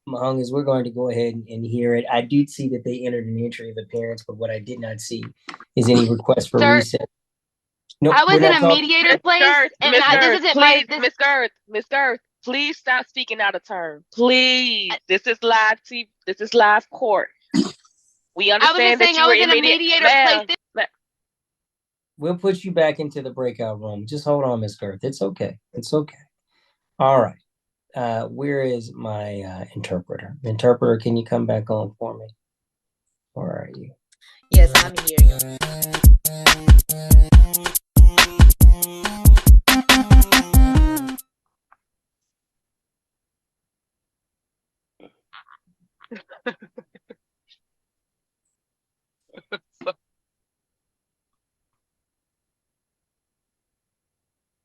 Mahong, is we're going to go ahead and hear it. I did see that they entered an entry of appearance, but what I did not see is any request for Sir, recess. No, I we're was in not a talking. mediator place, and Miss this Girth, isn't please, my. Miss Girth, please stop speaking out of turn. Please. This is live TV. This is live court. We I was just understand that saying you I were was in in a media. mediator place. Ma'am, We'll put you back into the breakout room. Just hold on, Miss Girth. It's okay. It's okay. All right. Where is my interpreter? Interpreter, can you come back on for me? Where are you? Yes, I'm here.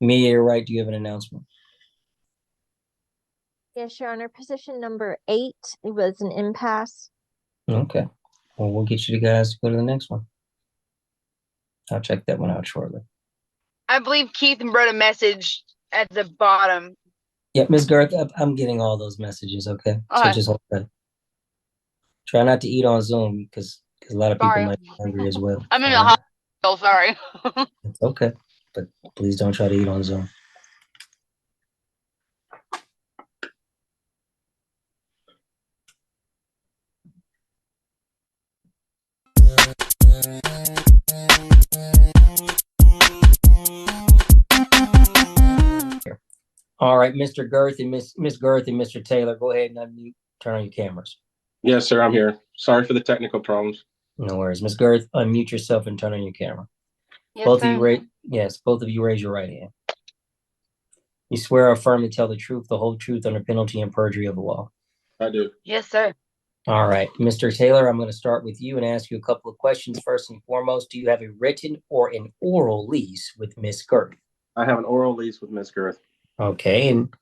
Mediator Right, do you have an announcement? Yes, Your Honor. Position number 8, it was an impasse. Okay. Well, we'll get you guys to go to the next one. I'll check that one out shortly. I believe Keith wrote a message at the bottom. Yeah, Ms. Garth, I'm getting all those messages, okay? So just hold that. Try not to eat on Zoom because a lot of people might be hungry as well. I'm in the hospital, sorry. It's okay, but please don't try to eat on Zoom. All right, Mr. Girth and Miss Girth and Mr. Taylor, go ahead and unmute, turn on your cameras. Yes, sir, I'm here. Sorry for the technical problems. No worries. Miss Girth, unmute yourself and turn on your camera. Yes, both of you raise your right hand. You swear or affirm to tell the truth, the whole truth under penalty and perjury of the law. I do. Yes, sir. All right, Mr. Taylor, I'm going to start with you and ask you a couple of questions. First and foremost, do you have a written or an oral lease with Miss Girth? I have an oral lease with Miss Girth. Okay, and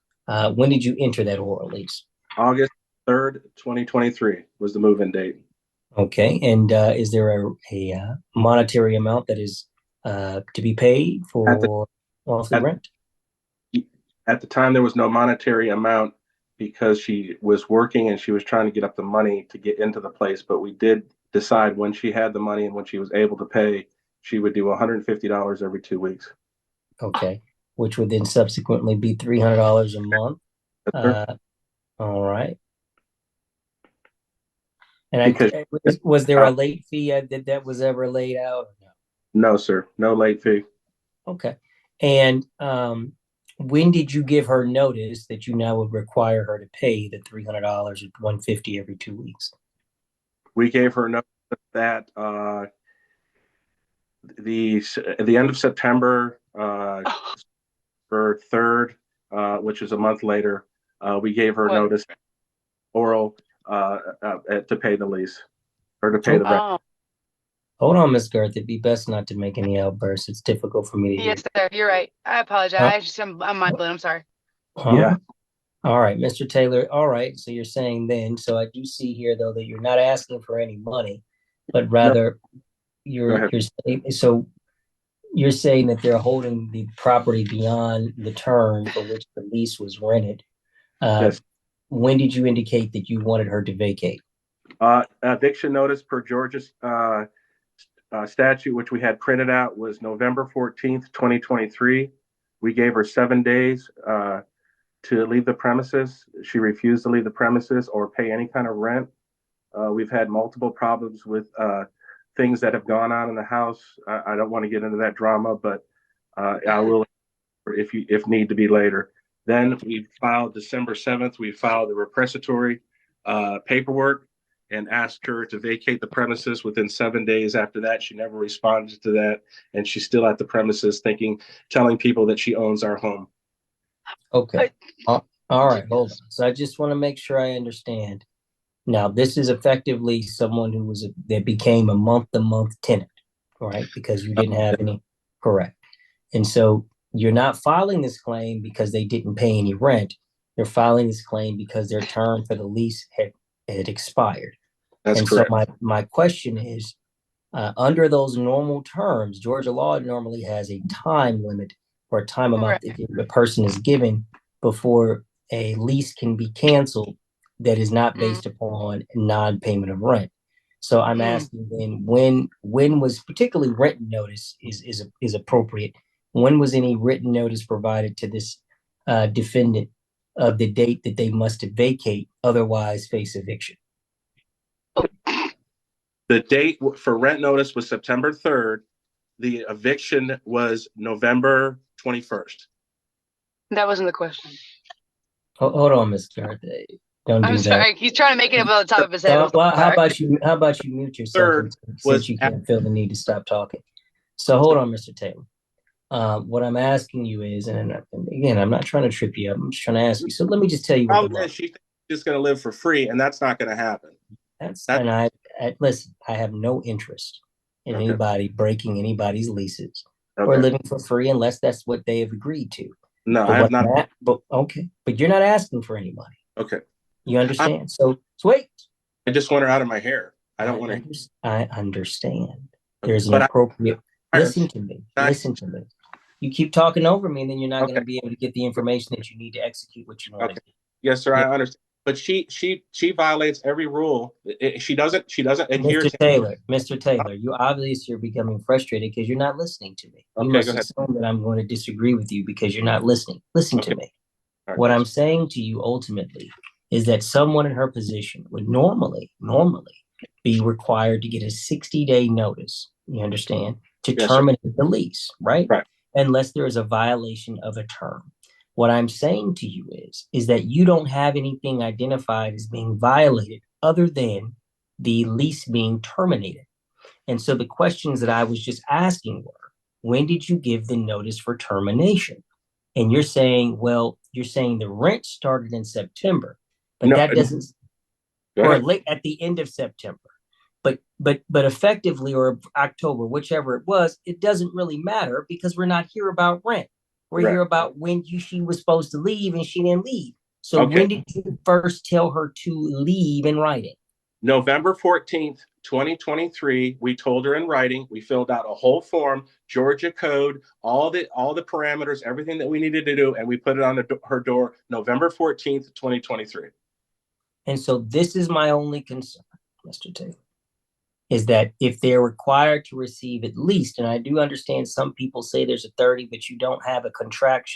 when did you enter that oral lease? August 3rd, 2023 was the move-in date. Okay, and is there a monetary amount that is to be paid for monthly rent? At the time, there was no monetary amount because she was working and she was trying to get up the money to get into the place. But we did decide when she had the money and when she was able to pay, she would do $150 every 2 weeks. Okay, which would then subsequently be $300 a month. All right. And was there a late fee that was ever laid out? Or no? No, sir. No late fee. Okay. And when did you give her notice that you now would require her to pay the $300 or $150 every 2 weeks? We gave her notice that the end of September for 3rd, which is a month later, we gave her notice oral to pay the lease or to pay the rent. Hold on, Ms. Girth. It'd be best not to make any outbursts. It's difficult for me to hear. Yes, sir. You're right. I apologize. I'm mindful. I'm sorry. Yeah. All right, Mr. Taylor. All right. So you're saying then, so I do see here though that you're not asking for any money, but rather you're saying that they're holding the property beyond the term for which the lease was rented. Yes. When did you indicate that you wanted her to vacate? Eviction notice per Georgia's statute, which we had printed out, was November 14th, 2023. We gave her 7 days to leave the premises. She refused to leave the premises or pay any kind of rent. We've had multiple problems with things that have gone on in the house. I don't want to get into that drama, but I will if need to be later. Then we filed December 7th, we filed the repressatory paperwork and asked her to vacate the premises within 7 days. After that, she never responded to that. And she's still at the premises telling people that she owns our home. Okay. All All right, hold on. So I just want to make sure I understand. Now, this is effectively someone who that became a month-to-month tenant, right? Because you didn't have any, correct. And so you're not filing this claim because they didn't pay any rent. You're filing this claim because their term for the lease had expired. That's And correct. so my question is, under those normal terms, Georgia law normally has a time limit or a time amount that the person is given before a lease can be canceled that is not based upon non-payment of rent. So I'm asking then when was particularly written notice is appropriate. When was any written notice provided to this defendant of the date that they must vacate, otherwise face eviction? The date for rent notice was September 3rd. The eviction was November 21st. That wasn't the question. Hold on, Mr. Don't do I'm that. sorry. He's trying to make it up on the top of his head. So, well, how about you mute yourself Third since you can't feel the need to stop talking? So hold on, Mr. Taylor. What I'm asking you is, and again, I'm not trying to trip you up. I'm just trying to ask you. So let me just tell you what the law. She thinks she's just going to live for free, and that's not going to happen. And I listen. I have no interest in anybody breaking anybody's leases or living for free unless that's what they have agreed to. No, I have not. But you're not asking for any money. Okay. You understand? So wait. I just want her out of my hair. I don't want to. I understand. There's an appropriate. Listen to me. Listen to me. You keep talking over me, and then you're not going to be able to get the information that you need to execute what you want to do. Yes, sir. I understand. But she violates every rule. She doesn't adhere to. Mr. Taylor, you obviously are becoming frustrated because you're not listening to me. You must assume that I'm going to disagree with you because you're not listening. Listen to me. Right, what I'm saying to you ultimately is that someone in her position would normally be required to get a 60-day notice, you understand, to terminate the lease, right? Unless there is a violation of a term. What I'm saying to you is that you don't have anything identified as being violated other than the lease being terminated. And so the questions that I was just asking were, when did you give the notice for termination? And you're saying the rent started in September, but that doesn't, or late at the end of September. But effectively, or October, whichever it was, it doesn't really matter because we're not here about rent. We're here about when she was supposed to leave and she didn't leave. So when did you first tell her to leave in writing? November 14th, 2023. We told her in writing. We filled out a whole form, Georgia code, all the parameters, everything that we needed to do, and we put it on her door November 14th, 2023. And so this is my only concern, Mr. Taylor, is that if they're required to receive at least, and I do understand some people say there's a 30, but you don't have a contract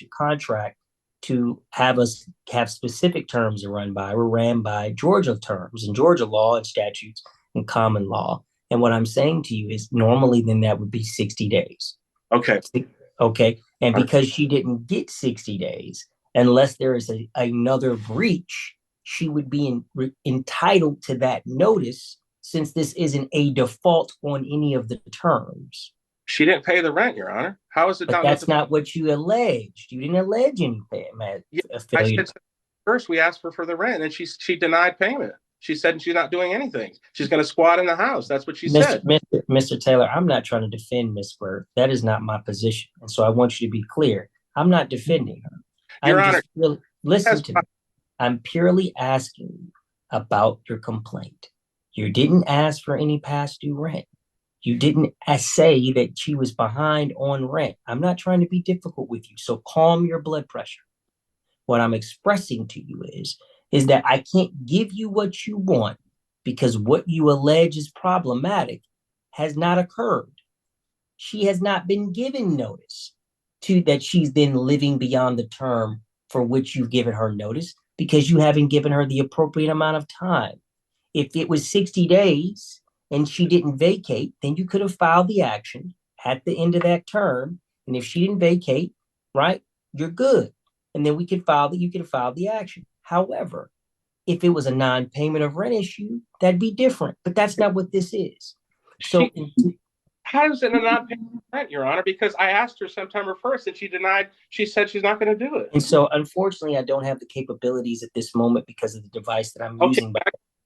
to have us have specific terms to run by. We're ran by Georgia terms and Georgia law and statutes and common law. And what I'm saying to you is normally then that would be 60 days. Okay. And because she didn't get 60 days, unless there is another breach, she would be entitled to that notice since this isn't a default on any of the terms. She didn't pay the rent, Your Honor. How is it? But that's not what you alleged. You didn't allege any payment. First, we asked for the rent, and she denied payment. She said she's not doing anything. She's going to squat in the house. That's what she said. Mr. Taylor, I'm not trying to defend Ms. Bird. That is not my position. And so I want you to be clear. I'm not defending her. Your Honor, listen to me. I'm purely asking you about your complaint. You didn't ask for any past due rent. You didn't say that she was behind on rent. I'm not trying to be difficult with you, so calm your blood pressure. What I'm expressing to you is that I can't give you what you want because what you allege is problematic has not occurred. She has not been given notice that she's then living beyond the term for which you've given her notice because you haven't given her the appropriate amount of time. If it was 60 days and she didn't vacate, then you could have filed the action at the end of that term. And if she didn't vacate, right, you're good. And then you could have filed the action. However, if it was a non-payment of rent issue, that'd be different. But that's not what this is. So How is it a non-payment rent, Your Honor? Because I asked her September 1st and she denied. She said she's not going to do it. And so, unfortunately, I don't have the capabilities at this moment because of the device that I'm Okay, using.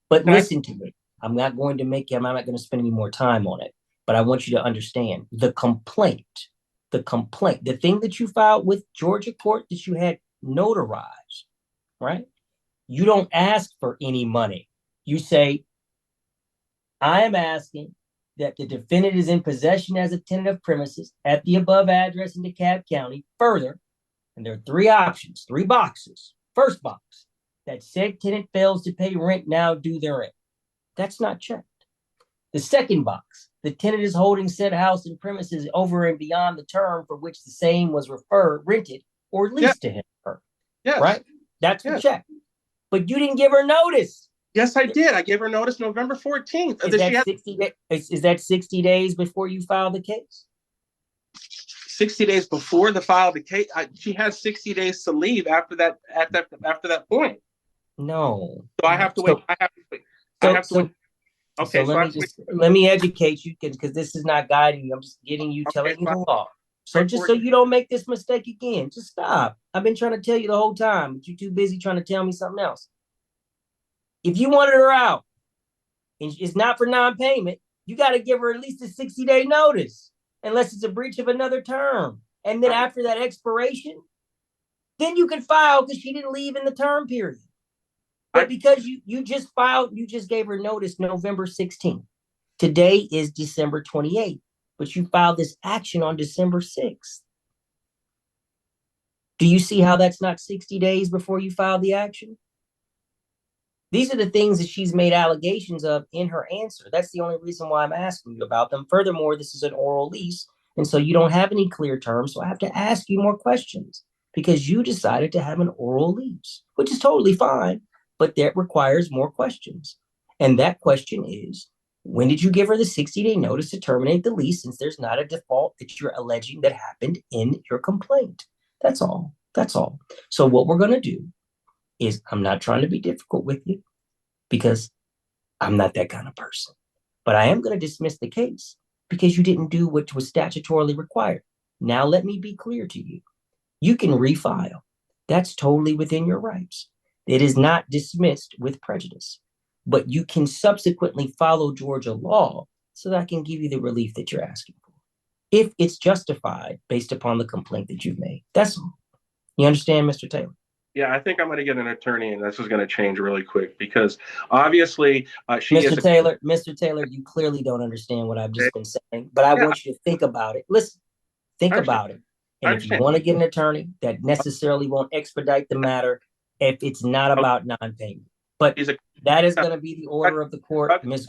But listen to me. I'm not going to spend any more time on it. But I want you to understand the complaint, the thing that you filed with Georgia court that you had notarized, right? You don't ask for any money. You say, I am asking that the defendant is in possession as a tenant of premises at the above address in DeKalb County. Further, and there are three options, three boxes. First box, that said tenant fails to pay rent now due therein. That's not checked. The second box, the tenant is holding said house and premises over and beyond the term for which the same was rented, or leased to him. Yes. Right? That's the check. But you didn't give her notice. Yes, I did. I gave her notice November 14th. Is that 60 days before you file the case? 60 days before the file of the case. She has 60 days to leave after that point. No. So I have to wait. I have to wait. Okay. So let me educate you because this is not guiding you. I'm just telling you the law. So just so you don't make this mistake again, just stop. I've been trying to tell you the whole time, but you're too busy trying to tell me something else. If you wanted her out and it's not for non-payment, you got to give her at least a 60-day notice, unless it's a breach of another term. And then after that expiration, then you can file because she didn't leave in the term period. But because you just gave her notice November 16th. Today is December 28th, but you filed this action on December 6th. Do you see how that's not 60 days before you file the action? These are the things that she's made allegations of in her answer. That's the only reason why I'm asking you about them. Furthermore, this is an oral lease, and so you don't have any clear terms, so I have to ask you more questions because you decided to have an oral lease, which is totally fine, but that requires more questions. And that question is, when did you give her the 60-day notice to terminate the lease, since there's not a default that you're alleging that happened in your complaint? That's all. That's all. So what we're going to do is, I'm not trying to be difficult with you because I'm not that kind of person, but I am going to dismiss the case because you didn't do what was statutorily required. Now, let me be clear to you. You can refile. That's totally within your rights. It is not dismissed with prejudice, but you can subsequently follow Georgia law so that I can give you the relief that you're asking for, if it's justified based upon the complaint that you've made. That's all. You understand, Mr. Taylor? Yeah, I think I'm going to get an attorney, and this is going to change really quick because obviously Mr. Taylor, you clearly don't understand what I've just been saying, but I want you to think about it. Listen, think about it. And if you want to get an attorney, that necessarily won't expedite the matter if it's not about non-payment. But that is going to be the order of the court. Ms.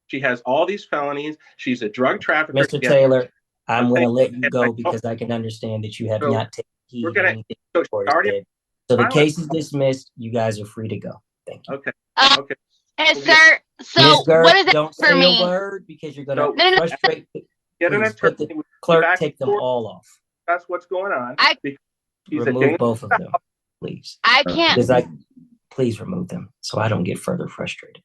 She has all these felonies. She's a drug trafficker. Mr. Taylor, I'm going to let you go because I can understand that you have not taken heed of anything the court has said. So the case is dismissed. You guys are free to go. Thank you. Okay. Okay. Hey, sir. So what is it don't for say me? A word because you're going to frustrate. Get an attorney. The clerk, take them all off. That's what's going on. Remove both of them, please. I can't. Please remove them so I don't get further frustrated.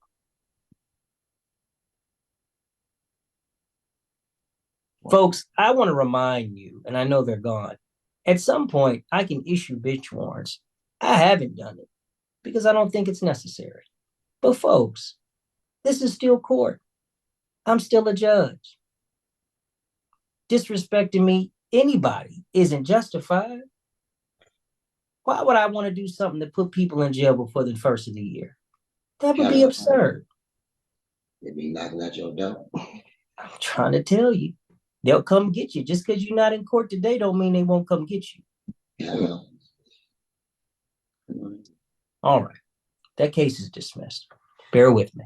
Folks, I want to remind you, and I know they're gone. At some point, I can issue bench warrants. I haven't done it because I don't think it's necessary. But folks, this is still court. I'm still a judge. Disrespecting me, anybody, isn't justified. Why would I want to do something to put people in jail before the first of the year? That would be absurd. They be knocking at your door. I'm trying to tell you. They'll come get you. Just because you're not in court today don't mean they won't come get you. Yeah. All right. That case is dismissed. Bear with me.